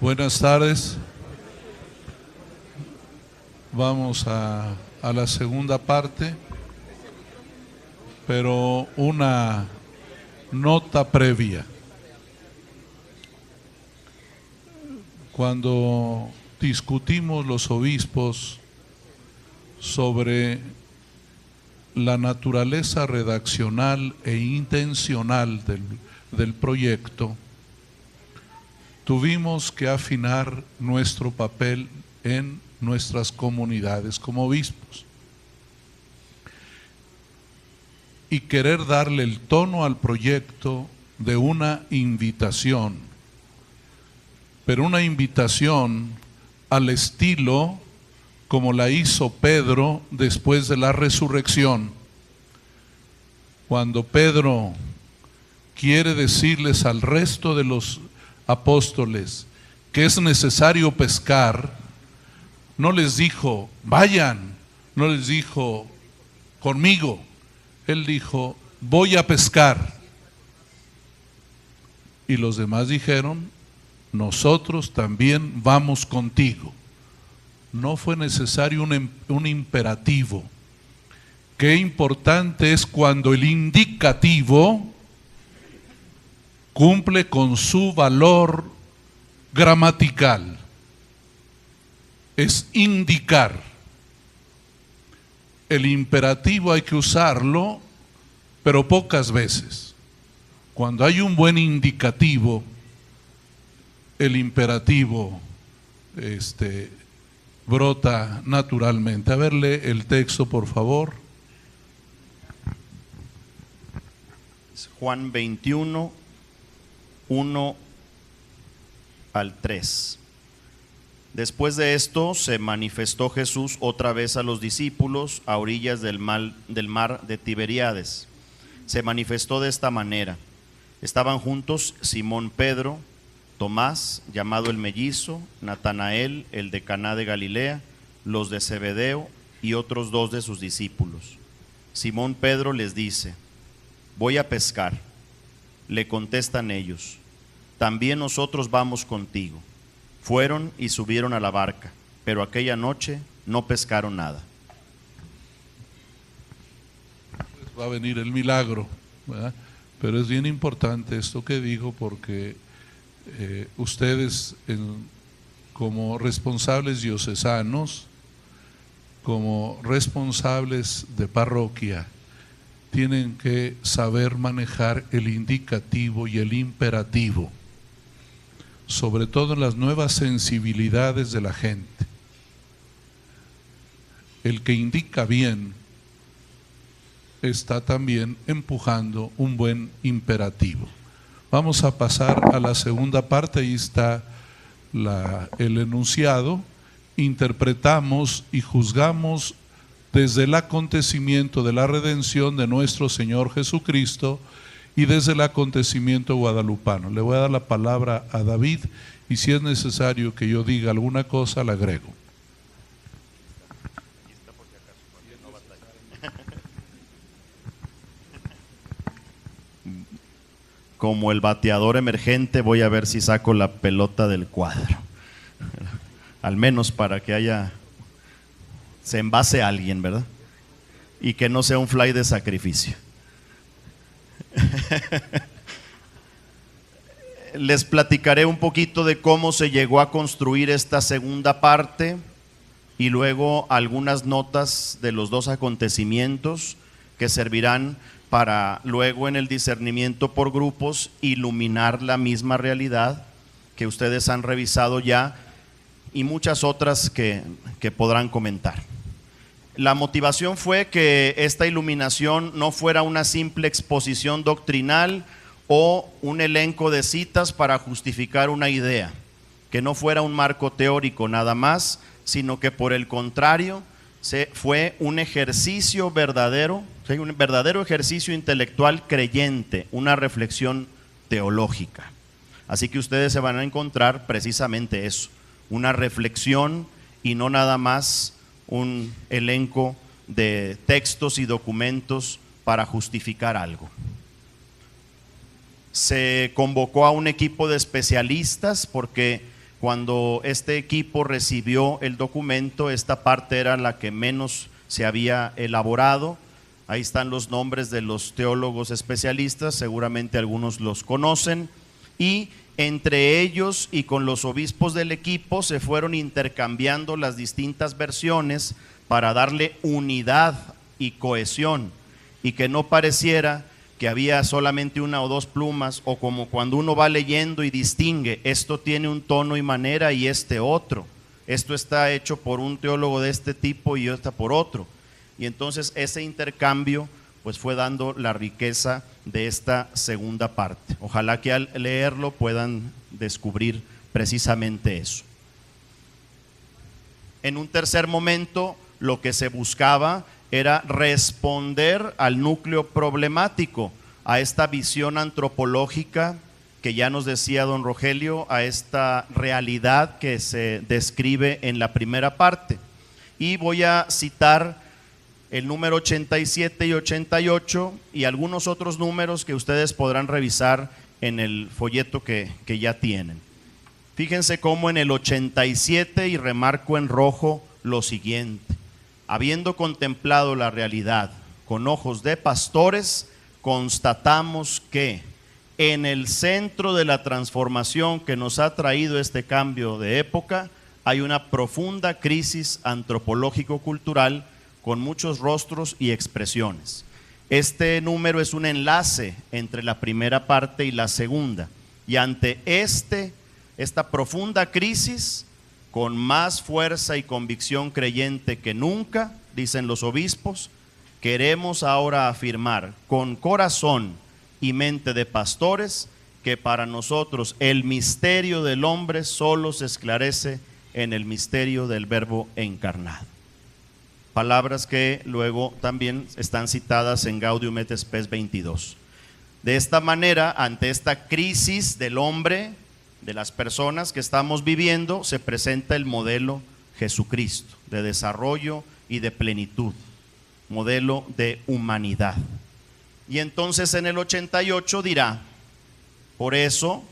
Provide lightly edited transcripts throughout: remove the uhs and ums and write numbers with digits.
Buenas tardes. Vamos a la segunda parte, pero una nota previa. Cuando discutimos los obispos sobre la naturaleza redaccional e intencional del proyecto, tuvimos que afinar nuestro papel en nuestras comunidades como obispos y querer darle el tono al proyecto de una invitación, pero una invitación al estilo como la hizo Pedro después de la resurrección. Cuando Pedro quiere decirles al resto de los apóstoles que es necesario pescar, no les dijo vayan, no les dijo conmigo, él dijo voy a pescar, y los demás dijeron nosotros también vamos contigo. No fue necesario un imperativo. Qué importante es cuando el indicativo cumple con su valor gramatical. Es indicar. El imperativo hay que usarlo, pero pocas veces. Cuando hay un buen indicativo, el imperativo brota naturalmente. A ver, lee el texto, por favor. Juan 21, 1 al 3. Después de esto se manifestó Jesús otra vez a los discípulos a orillas del mar de Tiberíades. Se manifestó de esta manera: estaban juntos Simón Pedro, Tomás, llamado el mellizo, Natanael, el de Caná de Galilea, los de Zebedeo y otros dos de sus discípulos. Simón Pedro les dice: voy a pescar. Le contestan ellos: también nosotros vamos contigo. Fueron y subieron a la barca, pero aquella noche no pescaron nada. Va a venir el milagro, ¿verdad? Pero es bien importante esto que digo, porque ustedes como responsables diocesanos, como responsables de parroquia, tienen que saber manejar el indicativo y el imperativo, sobre todo en las nuevas sensibilidades de la gente. El que indica bien está también empujando un buen imperativo. Vamos a pasar a la segunda parte. Ahí está el enunciado. Interpretamos y juzgamos desde el acontecimiento de la redención de nuestro Señor Jesucristo y desde el acontecimiento guadalupano. Le voy a dar la palabra a David, y si es necesario que yo diga alguna cosa, la agrego. Como el bateador emergente, voy a ver si saco la pelota del cuadro, al menos para que se envase a alguien, ¿verdad? Y que no sea un fly de sacrificio. Les platicaré un poquito de cómo se llegó a construir esta segunda parte y luego algunas notas de los dos acontecimientos que servirán para luego en el discernimiento por grupos iluminar la misma realidad que ustedes han revisado ya y muchas otras que podrán comentar. La motivación fue que esta iluminación no fuera una simple exposición doctrinal o un elenco de citas para justificar una idea, que no fuera un marco teórico nada más, sino que por el contrario fue un ejercicio verdadero, un verdadero ejercicio intelectual creyente, una reflexión teológica. Así que ustedes se van a encontrar precisamente eso, una reflexión y no nada más un elenco de textos y documentos para justificar algo. Se convocó a un equipo de especialistas porque Cuando este equipo recibió el documento, esta parte era la que menos se había elaborado. Ahí están los nombres de los teólogos especialistas, seguramente algunos los conocen, y entre ellos y con los obispos del equipo se fueron intercambiando las distintas versiones para darle unidad y cohesión, y que no pareciera que había solamente una o dos plumas, o como cuando uno va leyendo y distingue, esto tiene un tono y manera y este otro, esto está hecho por un teólogo de este tipo y esta por otro. Y entonces ese intercambio pues fue dando la riqueza de esta segunda parte. Ojalá que al leerlo puedan descubrir precisamente eso. En un tercer momento, lo que se buscaba era responder al núcleo problemático, a esta visión antropológica que ya nos decía don Rogelio, a esta realidad que se describe en la primera parte. Y voy a citar el número 87 y 88 y algunos otros números que ustedes podrán revisar en el folleto que ya tienen. Fíjense cómo en el 87, y remarco en rojo lo siguiente: habiendo contemplado la realidad con ojos de pastores, constatamos que en el centro de la transformación que nos ha traído este cambio de época hay una profunda crisis antropológico-cultural con muchos rostros y expresiones. Este número es un enlace entre la primera parte y la segunda, y ante esta profunda crisis, con más fuerza y convicción creyente que nunca, dicen los obispos, queremos ahora afirmar con corazón y mente de pastores que para nosotros el misterio del hombre solo se esclarece en el misterio del Verbo encarnado. Palabras que luego también están citadas en Gaudium et Spes 22. De esta manera, ante esta crisis del hombre, de las personas que estamos viviendo, se presenta el modelo Jesucristo de desarrollo y de plenitud, modelo de humanidad. Y entonces en el 88 dirá: por eso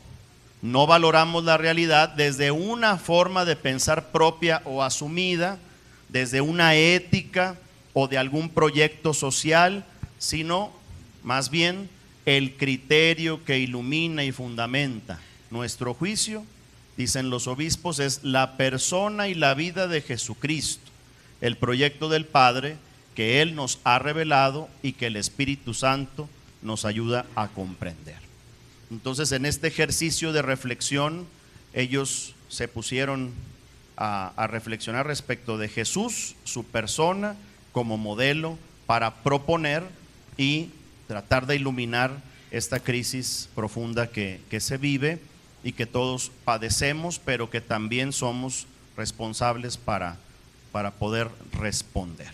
no valoramos la realidad desde una forma de pensar propia o asumida, desde una ética o de algún proyecto social, sino más bien el criterio que ilumina y fundamenta nuestro juicio, dicen los obispos, es la persona y la vida de Jesucristo, el proyecto del Padre que Él nos ha revelado y que el Espíritu Santo nos ayuda a comprender. Entonces, en este ejercicio de reflexión, ellos se pusieron a reflexionar respecto de Jesús, su persona, como modelo para proponer y tratar de iluminar esta crisis profunda que se vive y que todos padecemos, pero que también somos responsables para poder responder.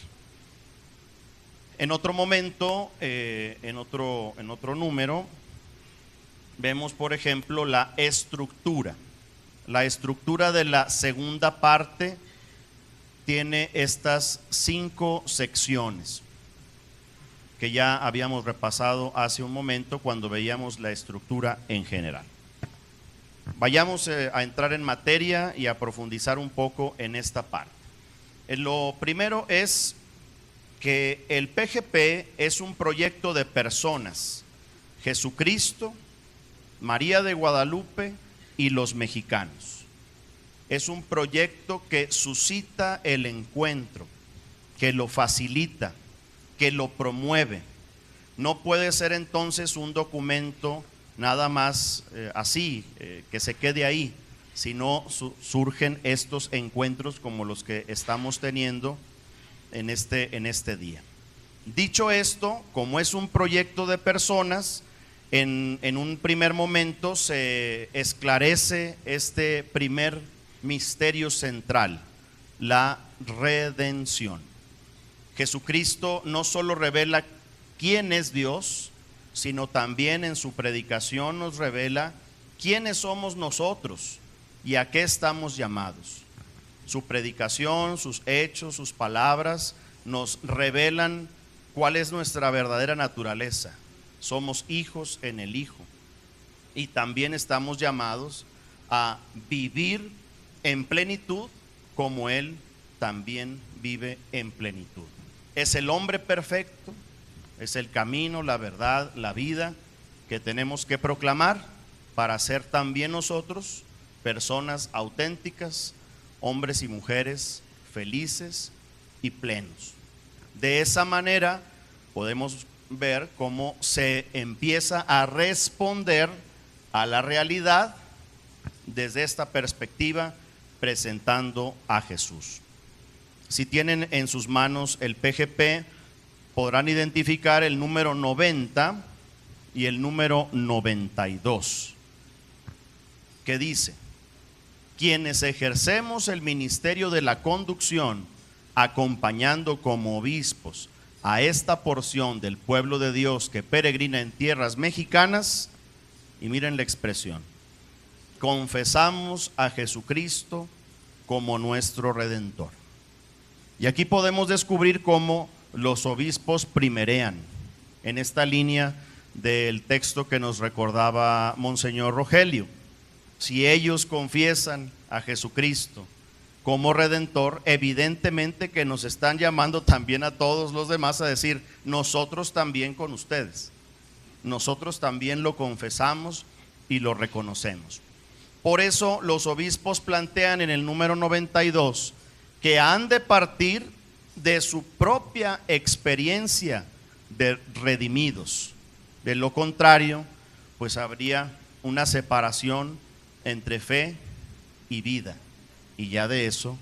En otro momento, en otro número, vemos por ejemplo la estructura. La estructura de la segunda parte tiene estas 5 secciones que ya habíamos repasado hace un momento cuando veíamos la estructura en general. Vayamos a entrar en materia y a profundizar un poco en esta parte. Lo primero es que el PGP es un proyecto de personas: Jesucristo, María de Guadalupe y los mexicanos. Es un proyecto que suscita el encuentro, que lo facilita, que lo promueve. No puede ser entonces un documento nada más así, que se quede ahí, sino surgen estos encuentros como los que estamos teniendo en este día. Dicho esto, como es un proyecto de personas, en un primer momento se esclarece este primer misterio central, la redención. Jesucristo no solo revela quién es Dios, sino también en su predicación nos revela quiénes somos nosotros y a qué estamos llamados. Su predicación, sus hechos, sus palabras nos revelan cuál es nuestra verdadera naturaleza. Somos hijos en el Hijo y también estamos llamados a vivir en plenitud como Él también vive en plenitud. Es el hombre perfecto, es el camino, la verdad, la vida que tenemos que proclamar para ser también nosotros personas auténticas, hombres y mujeres felices y plenos. De esa manera podemos ver cómo se empieza a responder a la realidad desde esta perspectiva, presentando a Jesús. Si tienen en sus manos el PGP, podrán identificar el número 90 y el número 92, que dice: quienes ejercemos el ministerio de la conducción, acompañando como obispos a esta porción del pueblo de Dios que peregrina en tierras mexicanas, y miren la expresión, confesamos a Jesucristo como nuestro Redentor. Y aquí podemos descubrir cómo los obispos primerean en esta línea del texto que nos recordaba Monseñor Rogelio. Si ellos confiesan a Jesucristo como Redentor, evidentemente que nos están llamando también a todos los demás a decir: nosotros también con ustedes, nosotros también lo confesamos y lo reconocemos. Por eso los obispos plantean en el número 92 que han de partir de su propia experiencia de redimidos. De lo contrario, pues habría una separación entre fe y vida, y ya de eso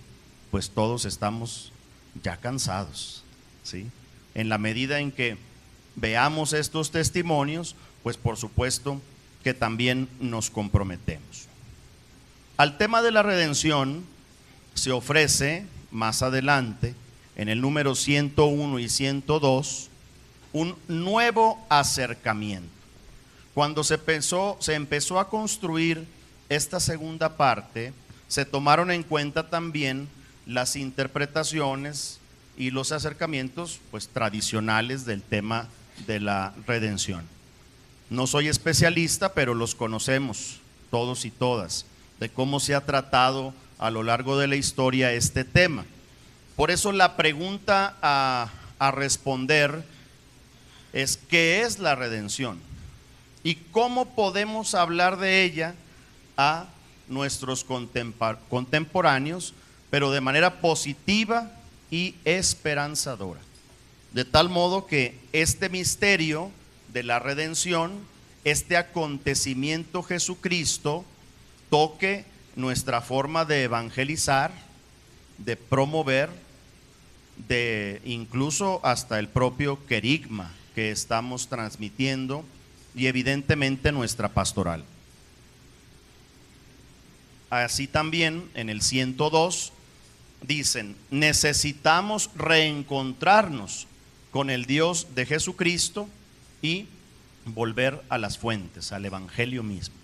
pues todos estamos ya cansados, ¿sí? En la medida en que veamos estos testimonios, pues por supuesto que también nos comprometemos. Al tema de la redención se ofrece más adelante, en el número 101 y 102, un nuevo acercamiento. Cuando se empezó a construir esta segunda parte, se tomaron en cuenta también las interpretaciones y los acercamientos pues tradicionales del tema de la redención. No soy especialista, pero los conocemos todos y todas, de cómo se ha tratado a lo largo de la historia este tema. Por eso la pregunta a responder es: ¿qué es la redención? ¿Y cómo podemos hablar de ella a nuestros contemporáneos, pero de manera positiva y esperanzadora? De tal modo que este misterio de la redención, este acontecimiento Jesucristo, toque nuestra forma de evangelizar, de promover, de incluso hasta el propio querigma que estamos transmitiendo, y evidentemente nuestra pastoral. Así también en el 102 dicen: necesitamos reencontrarnos con el Dios de Jesucristo y volver a las fuentes, al evangelio mismo.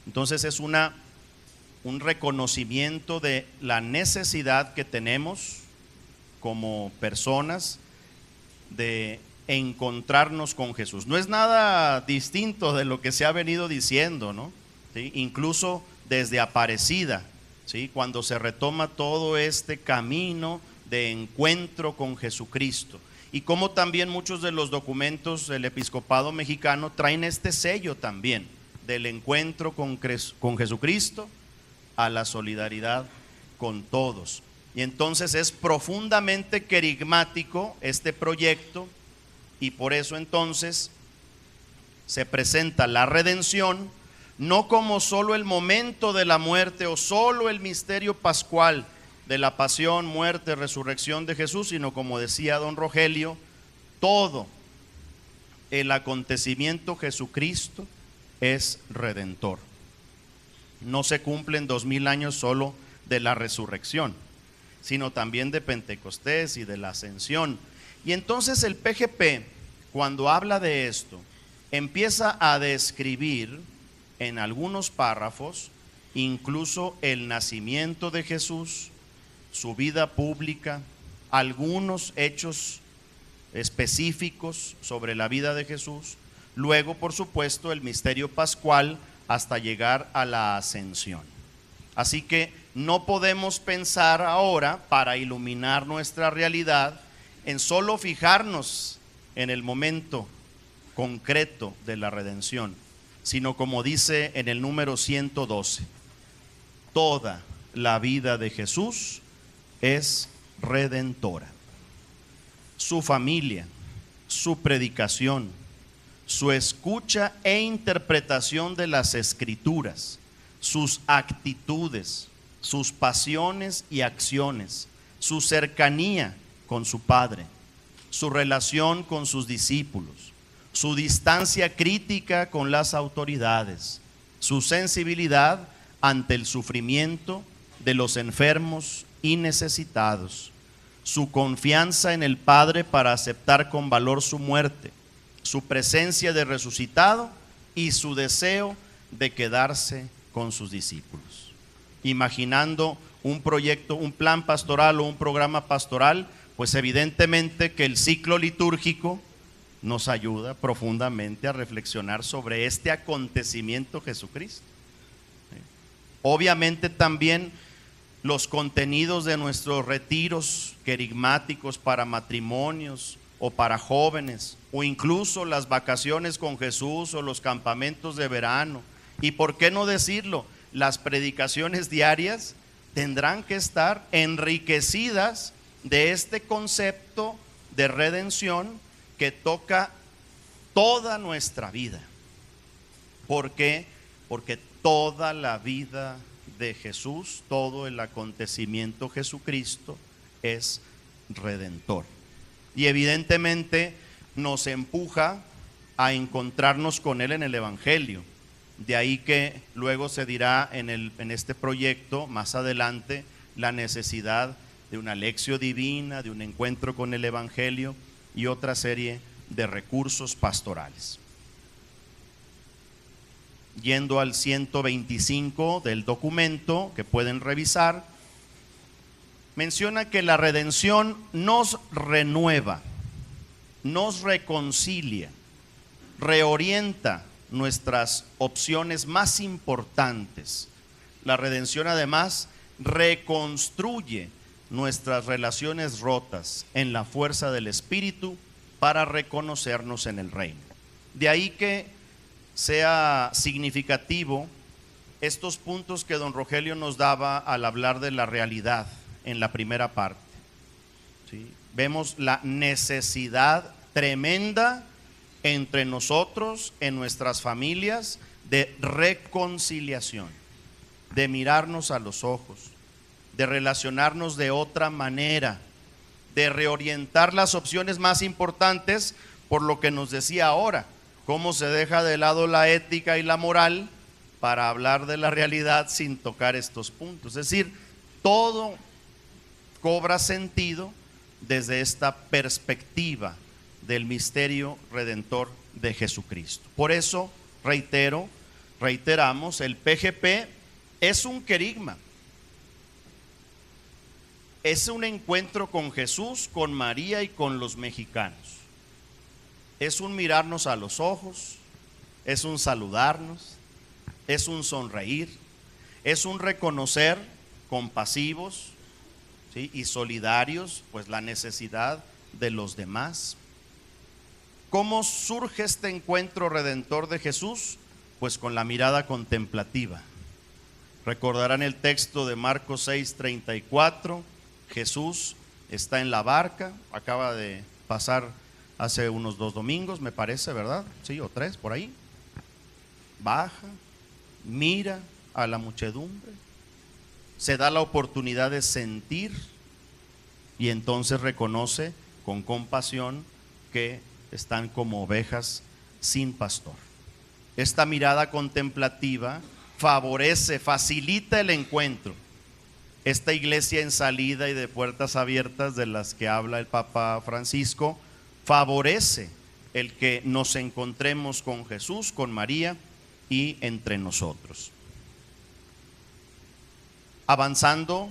Entonces es un reconocimiento de la necesidad que tenemos como personas de encontrarnos con Jesús. No es nada distinto de lo que se ha venido diciendo, ¿no? ¿Sí? Incluso desde Aparecida, ¿sí? Cuando se retoma todo este camino de encuentro con Jesucristo, y como también muchos de los documentos del episcopado mexicano traen este sello también del encuentro con Jesucristo a la solidaridad con todos. Y entonces es profundamente querigmático este proyecto, y por eso entonces se presenta la redención no como solo el momento de la muerte o solo el misterio pascual de la pasión, muerte, resurrección de Jesús, sino, como decía don Rogelio, todo el acontecimiento Jesucristo es redentor. No se cumplen 2000 años solo de la resurrección, sino también de Pentecostés y de la ascensión. Y entonces el PGP, cuando habla de esto, empieza a describir en algunos párrafos incluso el nacimiento de Jesús, su vida pública, algunos hechos específicos sobre la vida de Jesús, luego por supuesto el misterio pascual hasta llegar a la ascensión. Así que no podemos pensar ahora, para iluminar nuestra realidad, en solo fijarnos en el momento concreto de la redención, sino como dice en el número 112, toda la vida de Jesús es redentora. Su familia, su predicación, su escucha e interpretación de las Escrituras, sus actitudes, sus pasiones y acciones, su cercanía con su Padre, su relación con sus discípulos, su distancia crítica con las autoridades, su sensibilidad ante el sufrimiento de los enfermos y necesitados, su confianza en el Padre para aceptar con valor su muerte, su presencia de resucitado y su deseo de quedarse con sus discípulos. Imaginando un proyecto, un plan pastoral o un programa pastoral, pues evidentemente que el ciclo litúrgico nos ayuda profundamente a reflexionar sobre este acontecimiento Jesucristo. Obviamente también los contenidos de nuestros retiros querigmáticos para matrimonios o para jóvenes, o incluso las vacaciones con Jesús o los campamentos de verano, y por qué no decirlo, las predicaciones diarias tendrán que estar enriquecidas de este concepto de redención que toca toda nuestra vida. ¿Por qué? Porque toda la vida de Jesús, todo el acontecimiento Jesucristo es redentor. Y evidentemente nos empuja a encontrarnos con Él en el Evangelio. De ahí que luego se dirá en este proyecto más adelante la necesidad de una lección divina, de un encuentro con el Evangelio y otra serie de recursos pastorales. Yendo al 125 del documento que pueden revisar, menciona que la redención nos renueva, nos reconcilia, reorienta nuestras opciones más importantes. La redención además reconstruye nuestras relaciones rotas en la fuerza del Espíritu para reconocernos en el reino. De ahí que sea significativo estos puntos que don Rogelio nos daba al hablar de la realidad en la primera parte. ¿Sí? Vemos la necesidad tremenda entre nosotros, en nuestras familias, de reconciliación, de mirarnos a los ojos, de relacionarnos de otra manera, de reorientar las opciones más importantes por lo que nos decía ahora, cómo se deja de lado la ética y la moral para hablar de la realidad sin tocar estos puntos. Es decir, todo cobra sentido desde esta perspectiva del misterio redentor de Jesucristo. Por eso, reiteramos, el PGP es un querigma. Es un encuentro con Jesús, con María y con los mexicanos. Es un mirarnos a los ojos, es un saludarnos, es un sonreír, es un reconocer compasivos, ¿sí?, y solidarios, pues la necesidad de los demás. ¿Cómo surge este encuentro redentor de Jesús? Pues con la mirada contemplativa. Recordarán el texto de Marcos 6:34. Jesús está en la barca, acaba de pasar hace unos 2 domingos, me parece, ¿verdad? Sí, o 3, por ahí. Baja, mira a la muchedumbre, se da la oportunidad de sentir y entonces reconoce con compasión que están como ovejas sin pastor. Esta mirada contemplativa favorece, facilita el encuentro. Esta iglesia en salida y de puertas abiertas de las que habla el Papa Francisco favorece el que nos encontremos con Jesús, con María y entre nosotros. Avanzando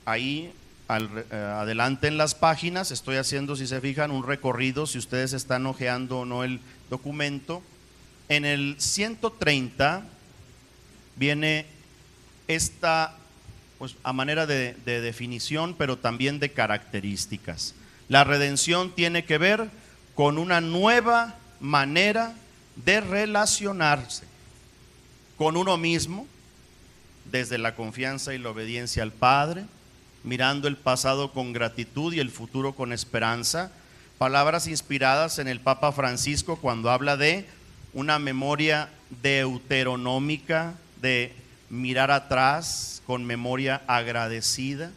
ahí adelante en las páginas, estoy haciendo, si se fijan, un recorrido, si ustedes están hojeando o no el documento. En el 130 viene esta, pues a manera de definición, pero también de características. La redención tiene que ver con una nueva manera de relacionarse con uno mismo, desde la confianza y la obediencia al Padre, mirando el pasado con gratitud y el futuro con esperanza. Palabras inspiradas en el Papa Francisco cuando habla de una memoria deuteronómica, de mirar atrás con memoria agradecida,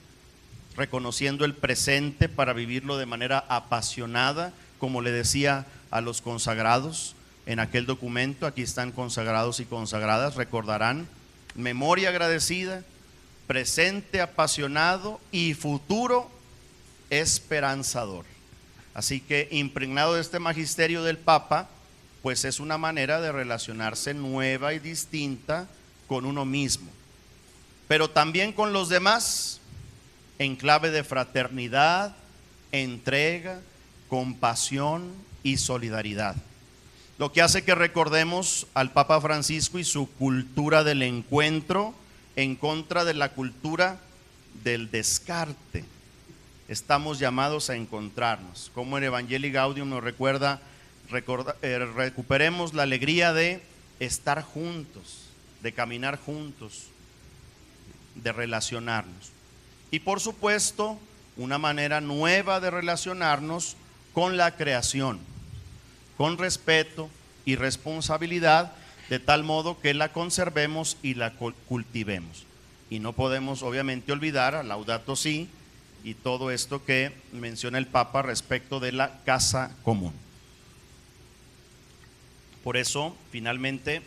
reconociendo el presente para vivirlo de manera apasionada, como le decía a los consagrados en aquel documento. Aquí están consagrados y consagradas, recordarán: memoria agradecida, presente apasionado y futuro esperanzador. Así que impregnado de este magisterio del Papa, pues es una manera de relacionarse nueva y distinta con uno mismo, pero también con los demás, en clave de fraternidad, entrega, compasión y solidaridad. Lo que hace que recordemos al Papa Francisco y su cultura del encuentro en contra de la cultura del descarte. Estamos llamados a encontrarnos. Como en Evangelii Gaudium nos recuerda, recuperemos la alegría de estar juntos, de caminar juntos, de relacionarnos. Y por supuesto, una manera nueva de relacionarnos con la creación, con respeto y responsabilidad, de tal modo que la conservemos y la cultivemos. Y no podemos obviamente olvidar a Laudato Si y todo esto que menciona el Papa respecto de la casa común. Por eso, finalmente,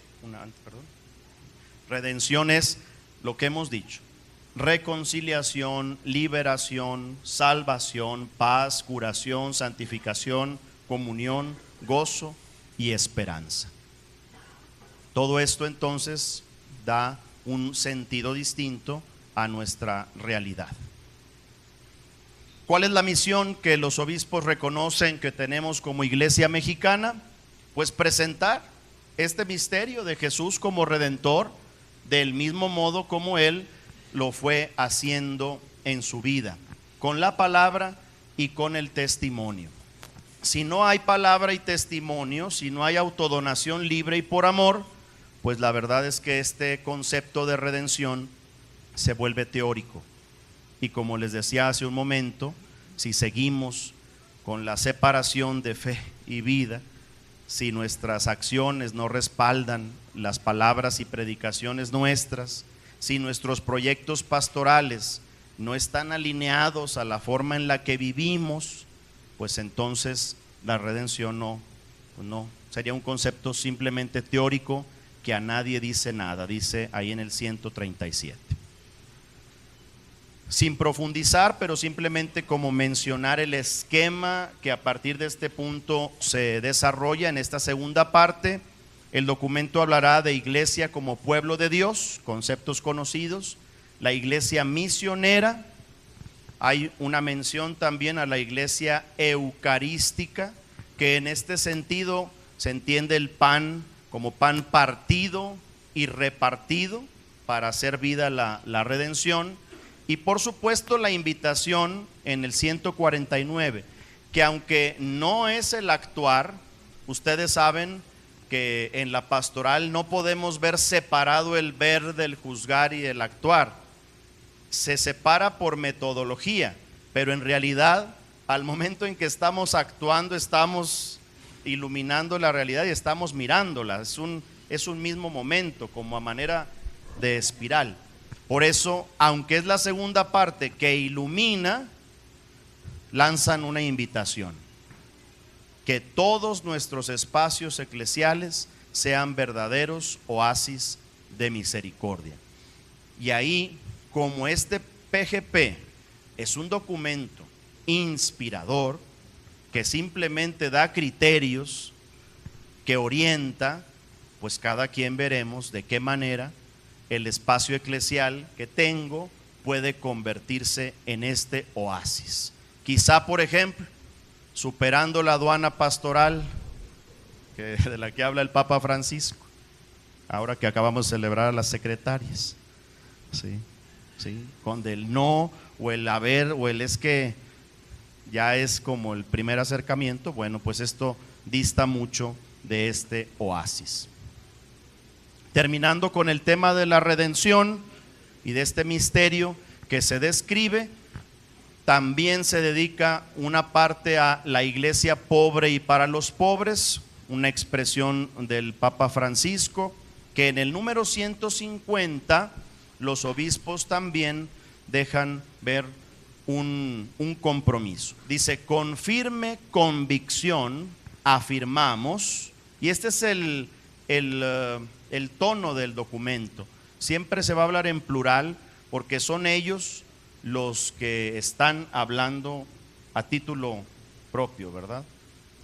redención es lo que hemos dicho: reconciliación, liberación, salvación, paz, curación, santificación, comunión, gozo y esperanza. Todo esto entonces da un sentido distinto a nuestra realidad. ¿Cuál es la misión que los obispos reconocen que tenemos como Iglesia mexicana? Pues presentar este misterio de Jesús como Redentor, del mismo modo como Él lo fue haciendo en su vida, con la palabra y con el testimonio. Si no hay palabra y testimonio, si no hay autodonación libre y por amor, pues la verdad es que este concepto de redención se vuelve teórico. Y como les decía hace un momento, si seguimos con la separación de fe y vida, si nuestras acciones no respaldan las palabras y predicaciones nuestras, si nuestros proyectos pastorales no están alineados a la forma en la que vivimos, pues entonces la redención no sería un concepto simplemente teórico que a nadie dice nada, dice ahí en el 137. Sin profundizar, pero simplemente como mencionar el esquema que a partir de este punto se desarrolla en esta segunda parte. El documento hablará de iglesia como pueblo de Dios, conceptos conocidos, la iglesia misionera. Hay una mención también a la iglesia eucarística, que en este sentido se entiende el pan como pan partido y repartido para hacer vida la redención. Y por supuesto la invitación en el 149, que aunque no es el actuar, ustedes saben que en la pastoral no podemos ver separado el ver del juzgar y el actuar. Se separa por metodología, pero en realidad al momento en que estamos actuando estamos iluminando la realidad y estamos mirándola. Es un mismo momento, como a manera de espiral. Por eso, aunque es la segunda parte que ilumina, lanzan una invitación: que todos nuestros espacios eclesiales sean verdaderos oasis de misericordia. Y ahí, como este PGP es un documento inspirador que simplemente da criterios, que orienta, pues cada quien veremos de qué manera el espacio eclesial que tengo puede convertirse en este oasis. Quizá, por ejemplo, superando la aduana pastoral de la que habla el Papa Francisco, ahora que acabamos de celebrar a las secretarias, Sí, sí, con el no o el haber o el es que ya es como el primer acercamiento. Bueno, pues esto dista mucho de este oasis. Terminando con el tema de la redención y de este misterio que se describe, también se dedica una parte a la iglesia pobre y para los pobres, una expresión del Papa Francisco, que en el número 150 los obispos también dejan ver un compromiso. Dice: con firme convicción afirmamos, y este es el tono del documento. Siempre se va a hablar en plural porque son ellos los que están hablando a título propio, ¿verdad?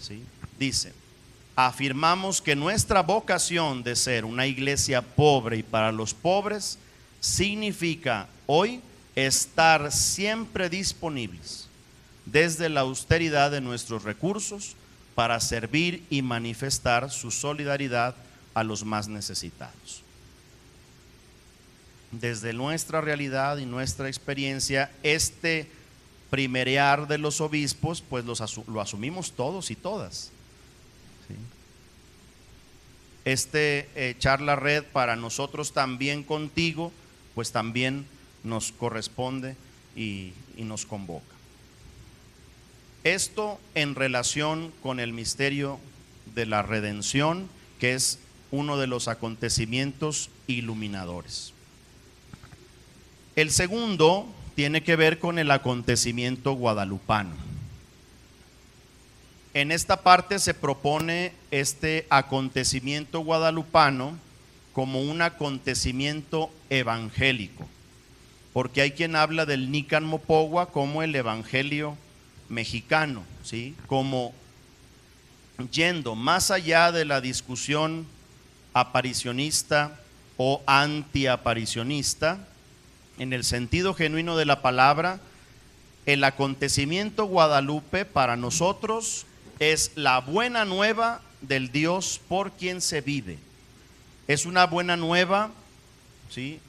¿Sí? Dice: afirmamos que nuestra vocación de ser una iglesia pobre y para los pobres significa hoy estar siempre disponibles desde la austeridad de nuestros recursos para servir y manifestar su solidaridad a los más necesitados. Desde nuestra realidad y nuestra experiencia, este primerear de los obispos, pues lo asumimos todos y todas. ¿Sí? Charla Red para nosotros también contigo, pues también nos corresponde y nos convoca. Esto en relación con el misterio de la redención, que es uno de los acontecimientos iluminadores. El segundo tiene que ver con el acontecimiento guadalupano. En esta parte se propone este acontecimiento guadalupano como un acontecimiento evangélico, porque hay quien habla del Nican Mopogua como el evangelio mexicano, ¿sí? Como yendo más allá de la discusión aparicionista o antiaparicionista. En el sentido genuino de la palabra, el acontecimiento Guadalupe para nosotros es la buena nueva del Dios por quien se vive. Es una buena nueva, ¿sí?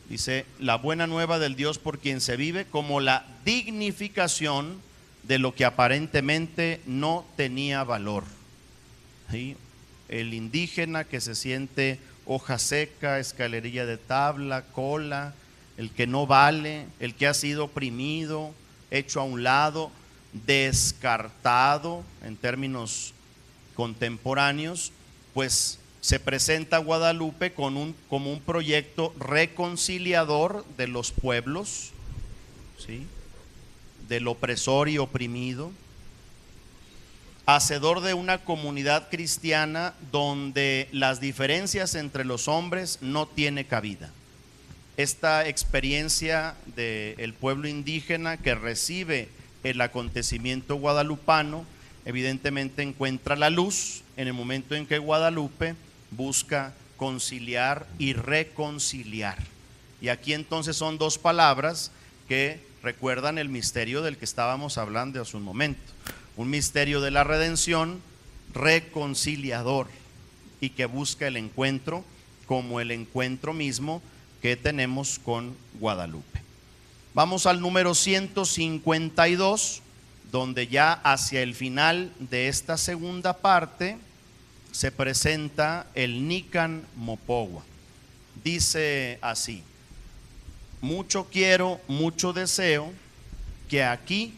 Dice, la buena nueva del Dios por quien se vive, como la dignificación de lo que aparentemente no tenía valor. ¿Sí? El indígena que se siente hoja seca, escalerilla de tabla, cola, el que no vale, el que ha sido oprimido, hecho a un lado, descartado en términos contemporáneos, pues se presenta Guadalupe como un proyecto reconciliador de los pueblos, ¿sí? Del opresor y oprimido, hacedor de una comunidad cristiana donde las diferencias entre los hombres no tiene cabida. Esta experiencia del pueblo indígena que recibe el acontecimiento guadalupano evidentemente encuentra la luz en el momento en que Guadalupe busca conciliar y reconciliar. Y aquí entonces son dos palabras que recuerdan el misterio del que estábamos hablando hace un momento. Un misterio de la redención reconciliador y que busca el encuentro como el encuentro mismo que tenemos con Guadalupe. Vamos al número 152, donde ya hacia el final de esta segunda parte se presenta el Nican Mopogua. Dice así: mucho quiero, mucho deseo que aquí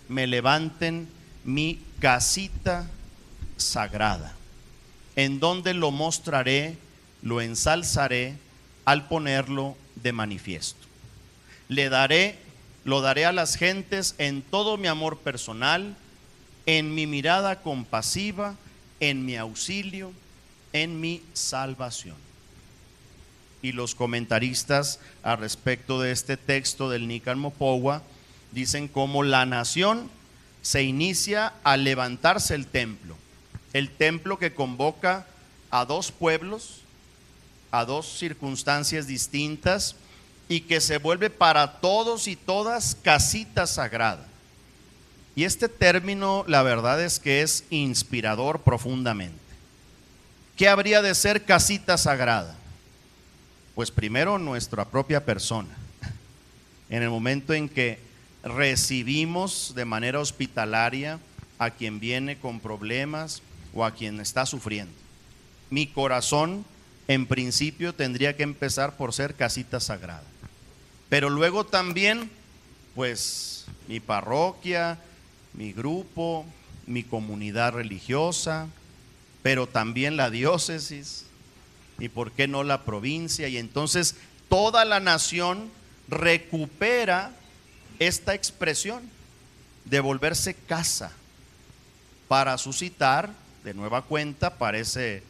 me levanten mi casita sagrada, en donde lo mostraré, lo ensalzaré al ponerlo de manifiesto. Lo daré a las gentes en todo mi amor personal, en mi mirada compasiva, en mi auxilio, en mi salvación. Y los comentaristas al respecto de este texto del Nican Mopogua dicen cómo la nación se inicia al levantarse el templo que convoca a dos pueblos, a dos circunstancias distintas, y que se vuelve para todos y todas casita sagrada. Y este término, la verdad es que es inspirador profundamente. ¿Qué habría de ser casita sagrada? Pues primero nuestra propia persona. En el momento en que recibimos de manera hospitalaria a quien viene con problemas o a quien está sufriendo, mi corazón en principio tendría que empezar por ser casita sagrada, pero luego también pues mi parroquia, mi grupo, mi comunidad religiosa, pero también la diócesis y por qué no la provincia, y entonces toda la nación recupera esta expresión de volverse casa para suscitar de nueva cuenta, parece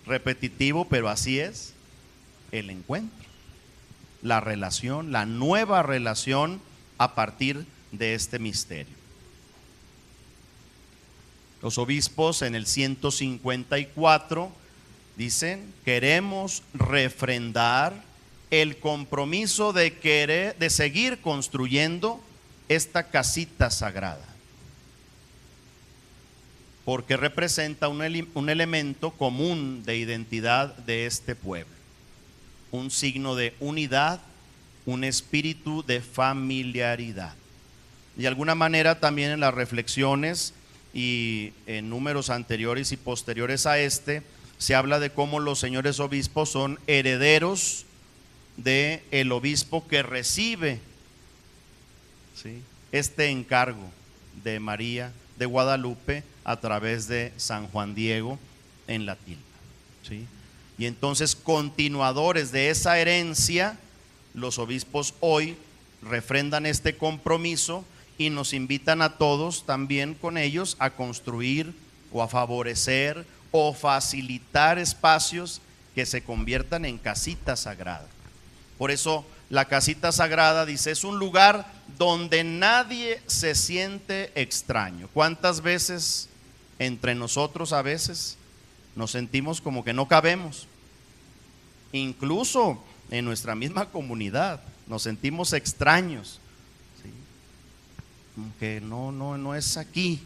repetitivo, pero así es, el encuentro, la relación, la nueva relación a partir de este misterio. Los obispos en el 154 dicen: queremos refrendar el compromiso de seguir construyendo esta casita sagrada, porque representa un elemento común de identidad de este pueblo, un signo de unidad, un espíritu de familiaridad. De alguna manera también en las reflexiones y en números anteriores y posteriores a este, se habla de cómo los señores obispos son herederos del obispo que recibe, ¿sí?, este encargo de María de Guadalupe a través de San Juan Diego en la tilma, ¿sí? Y entonces, continuadores de esa herencia, los obispos hoy refrendan este compromiso y nos invitan a todos también con ellos a construir o a favorecer o facilitar espacios que se conviertan en casita sagrada. Por eso la casita sagrada, dice, es un lugar donde nadie se siente extraño. ¿Cuántas veces entre nosotros a veces nos sentimos como que no cabemos? Incluso en nuestra misma comunidad nos sentimos extraños, ¿sí? Que no es aquí.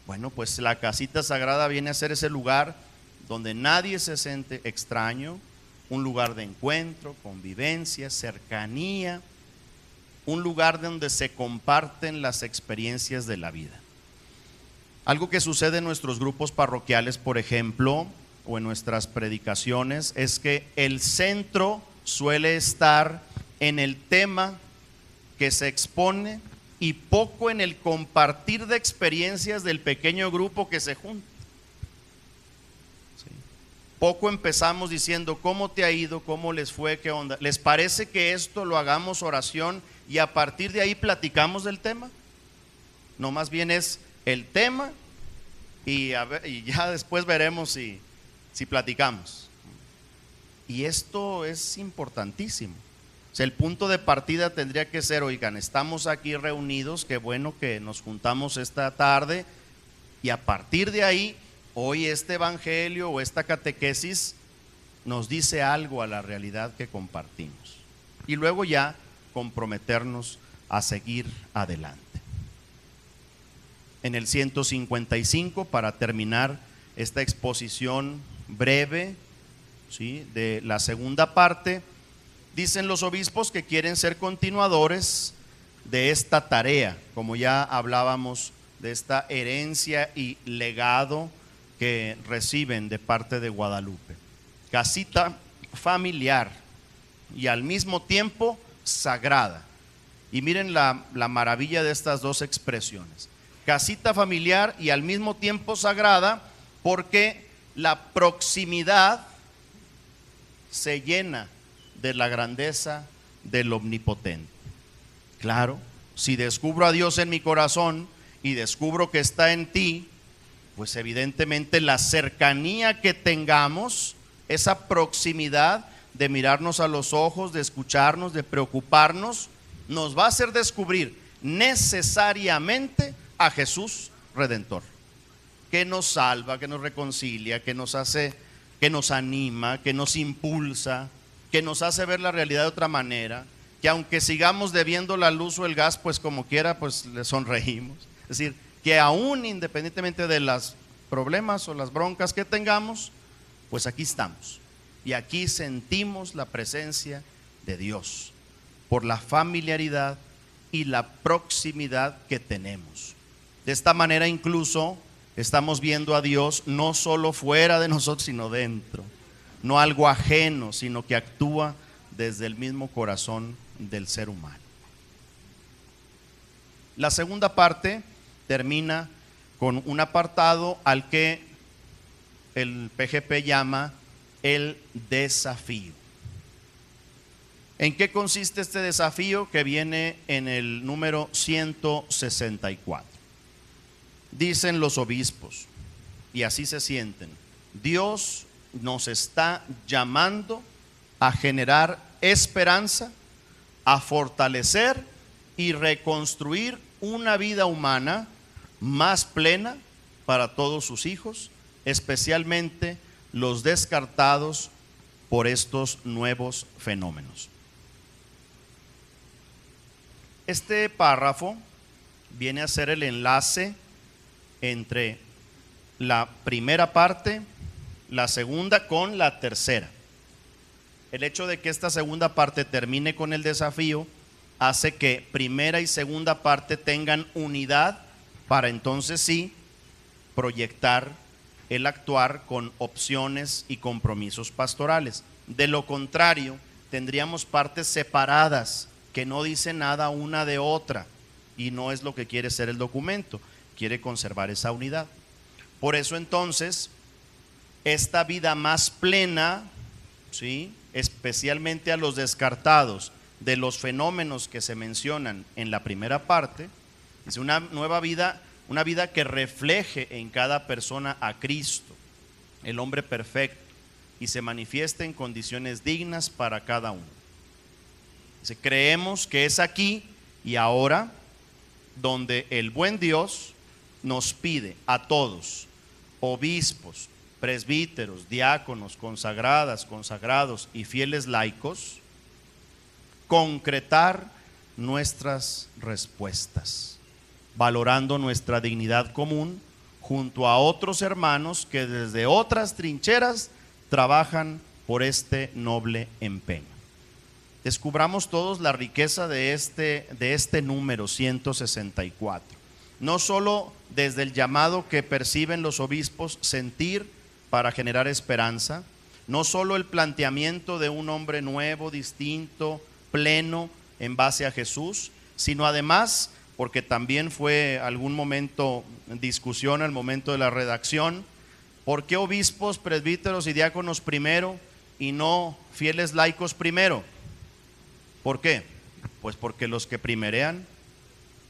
Bueno, pues la casita sagrada viene a ser ese lugar donde nadie se siente extraño, un lugar de encuentro, convivencia, cercanía, un lugar donde se comparten las experiencias de la vida. Algo que sucede en nuestros grupos parroquiales, por ejemplo, o en nuestras predicaciones, es que el centro suele estar en el tema que se expone y poco en el compartir de experiencias del pequeño grupo que se junta. ¿Sí? Poco empezamos diciendo: ¿cómo te ha ido? ¿Cómo les fue? ¿Qué onda? ¿Les parece que esto lo hagamos oración y a partir de ahí platicamos del tema? No, más bien es el tema y ya después veremos si platicamos. Y esto es importantísimo. O sea, el punto de partida tendría que ser: oigan, estamos aquí reunidos, qué bueno que nos juntamos esta tarde, y a partir de ahí, hoy este evangelio o esta catequesis nos dice algo a la realidad que compartimos. Y luego ya comprometernos a seguir adelante. En el 155, para terminar esta exposición breve, ¿sí?, de la segunda parte, dicen los obispos que quieren ser continuadores de esta tarea, como ya hablábamos de esta herencia y legado que reciben de parte de Guadalupe. Casita familiar y al mismo tiempo sagrada. Y miren la maravilla de estas dos expresiones: casita familiar y al mismo tiempo sagrada, porque la proximidad se llena de la grandeza del Omnipotente. Claro, si descubro a Dios en mi corazón y descubro que está en ti, pues evidentemente la cercanía que tengamos, esa proximidad de mirarnos a los ojos, de escucharnos, de preocuparnos, nos va a hacer descubrir necesariamente a Jesús Redentor, que nos salva, que nos reconcilia, que nos hace, que nos anima, que nos impulsa, que nos hace ver la realidad de otra manera, que aunque sigamos debiendo la luz o el gas, pues como quiera, pues le sonreímos. Es decir, que aún independientemente de los problemas o las broncas que tengamos, pues aquí estamos. Y aquí sentimos la presencia de Dios por la familiaridad y la proximidad que tenemos. De esta manera incluso estamos viendo a Dios no solo fuera de nosotros, sino dentro. No algo ajeno, sino que actúa desde el mismo corazón del ser humano. La segunda parte termina con un apartado al que el PGP llama el desafío. ¿En qué consiste este desafío que viene en el número 164? Dicen los obispos, y así se sienten: Dios nos está llamando a generar esperanza, a fortalecer y reconstruir una vida humana más plena para todos sus hijos, especialmente los descartados por estos nuevos fenómenos. Este párrafo viene a ser el enlace entre la primera parte, la segunda con la tercera. El hecho de que esta segunda parte termine con el desafío hace que primera y segunda parte tengan unidad para entonces sí proyectar el actuar con opciones y compromisos pastorales. De lo contrario, tendríamos partes separadas que no dicen nada una de otra, y no es lo que quiere ser el documento. Quiere conservar esa unidad. Por eso entonces esta vida más plena, ¿sí?, especialmente a los descartados de los fenómenos que se mencionan en la primera parte, es una nueva vida, una vida que refleje en cada persona a Cristo, el hombre perfecto, y se manifieste en condiciones dignas para cada uno. Creemos que es aquí y ahora donde el buen Dios nos pide a todos, obispos, presbíteros, diáconos, consagradas, consagrados y fieles laicos, concretar nuestras respuestas, valorando nuestra dignidad común junto a otros hermanos que desde otras trincheras trabajan por este noble empeño. Descubramos todos la riqueza de este número 164. No solo desde el llamado que perciben los obispos sentir para generar esperanza, no solo el planteamiento de un hombre nuevo, distinto, pleno en base a Jesús, sino además, porque también fue algún momento discusión al momento de la redacción, ¿por qué obispos, presbíteros y diáconos primero y no fieles laicos primero? ¿Por qué? Pues porque los que primerean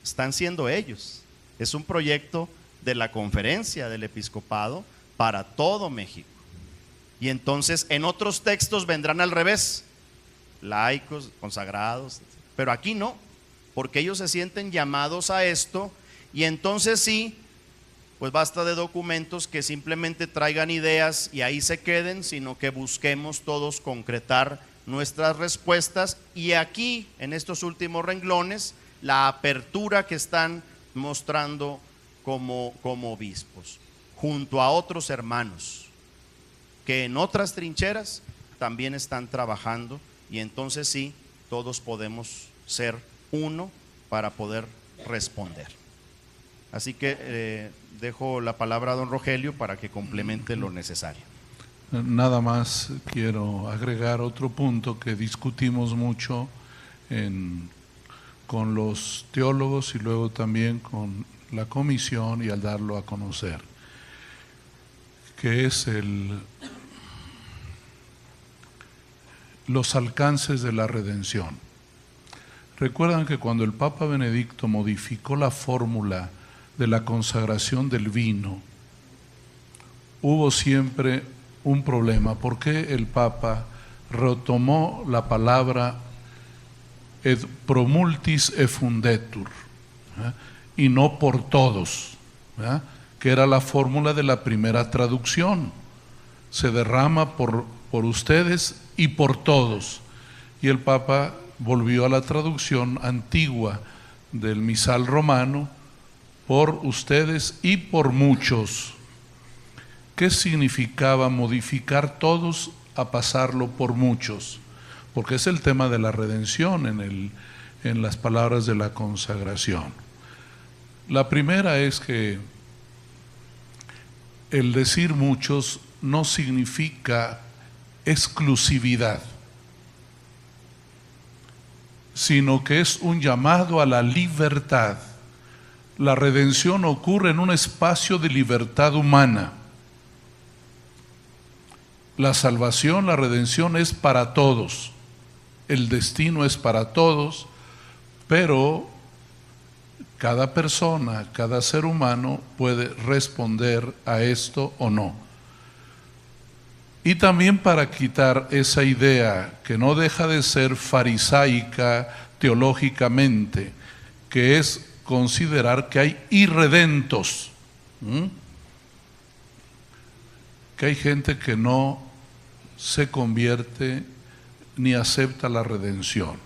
están siendo ellos. Es un proyecto de la conferencia del episcopado para todo México. Y entonces en otros textos vendrán al revés, laicos, consagrados, pero aquí no, porque ellos se sienten llamados a esto, y entonces sí, pues basta de documentos que simplemente traigan ideas y ahí se queden, sino que busquemos todos concretar nuestras respuestas, y aquí en estos últimos renglones la apertura que están mostrando como obispos, junto a otros hermanos que en otras trincheras también están trabajando, y entonces sí, todos podemos ser uno para poder responder. Así que dejo la palabra a don Rogelio para que complemente lo necesario. Nada más quiero agregar otro punto que discutimos mucho con los teólogos y luego también con la comisión y al darlo a conocer, que es los alcances de la redención. Recuerdan que cuando el Papa Benedicto modificó la fórmula de la consagración del vino, hubo siempre un problema. ¿Por qué el Papa retomó la palabra et pro multis effundetur, y no por todos, que era la fórmula de la primera traducción? Se derrama por ustedes y por todos. Y el Papa volvió a la traducción antigua del misal romano, por ustedes y por muchos. ¿Qué significaba modificar todos a pasarlo por muchos, porque es el tema de la redención en las palabras de la consagración. La primera es que el decir muchos no significa exclusividad, sino que es un llamado a la libertad. La redención ocurre en un espacio de libertad humana. La salvación, la redención es para todos, el destino es para todos, pero cada persona, cada ser humano puede responder a esto o no. Y también para quitar esa idea que no deja de ser farisaica teológicamente, que es considerar que hay irredentos, que hay gente que no se convierte ni acepta la redención.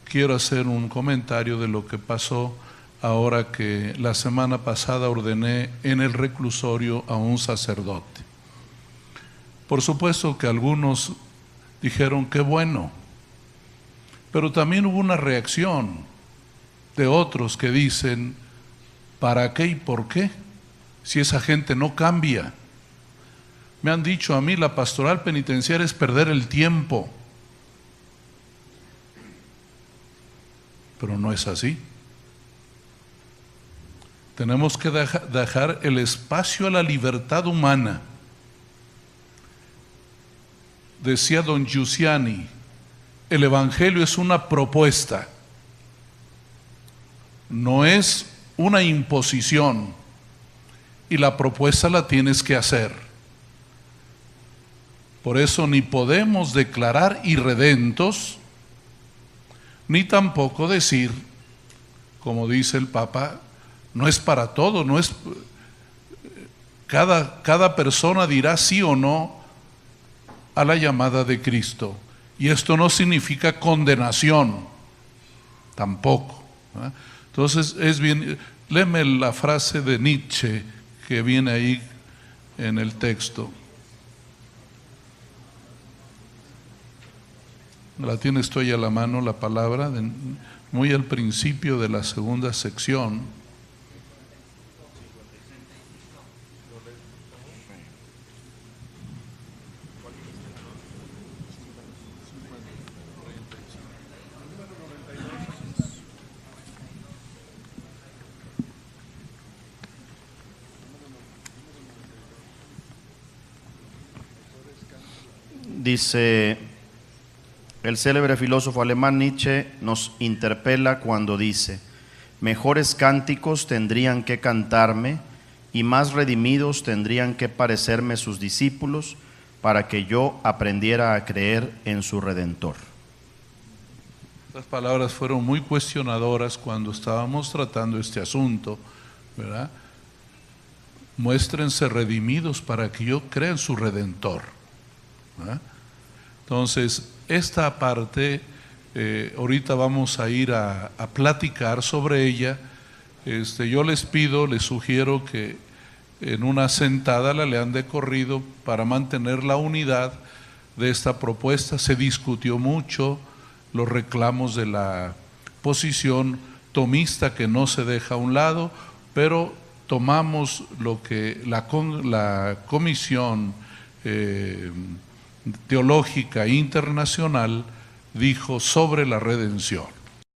Quiero hacer un comentario de lo que pasó ahora que la semana pasada ordené en el reclusorio a un sacerdote. Por supuesto que algunos dijeron qué bueno, pero también hubo una reacción de otros que dicen ¿para qué y por qué? Si esa gente no cambia. Me han dicho a mí, la pastoral penitenciaria es perder el tiempo, pero no es así. Tenemos que dejar el espacio a la libertad humana. Decía don Giussiani, el Evangelio es una propuesta, no es una imposición, y la propuesta la tienes que hacer. Por eso ni podemos declarar irredentos, ni tampoco decir, como dice el Papa, no es para todo, no es cada persona dirá sí o no a la llamada de Cristo, y esto no significa condenación tampoco, ¿eh? Entonces es bien, léeme la frase de Nietzsche que viene ahí en el texto. La tienes tú ahí a la mano, la palabra, muy al principio de la segunda sección. Dice, el célebre filósofo alemán Nietzsche nos interpela cuando dice: mejores cánticos tendrían que cantarme y más redimidos tendrían que parecerme sus discípulos para que yo aprendiera a creer en su Redentor. Estas palabras fueron muy cuestionadoras cuando estábamos tratando este asunto, ¿verdad? Muéstrense redimidos para que yo crea en su Redentor, ¿verdad? Entonces, esta parte, ahorita vamos a ir a platicar sobre ella. Yo les pido, les sugiero que en una sentada la lean de corrido para mantener la unidad de esta propuesta. Se discutió mucho los reclamos de la posición tomista que no se deja a un lado, pero tomamos lo que la comisión teológica internacional dijo sobre la redención.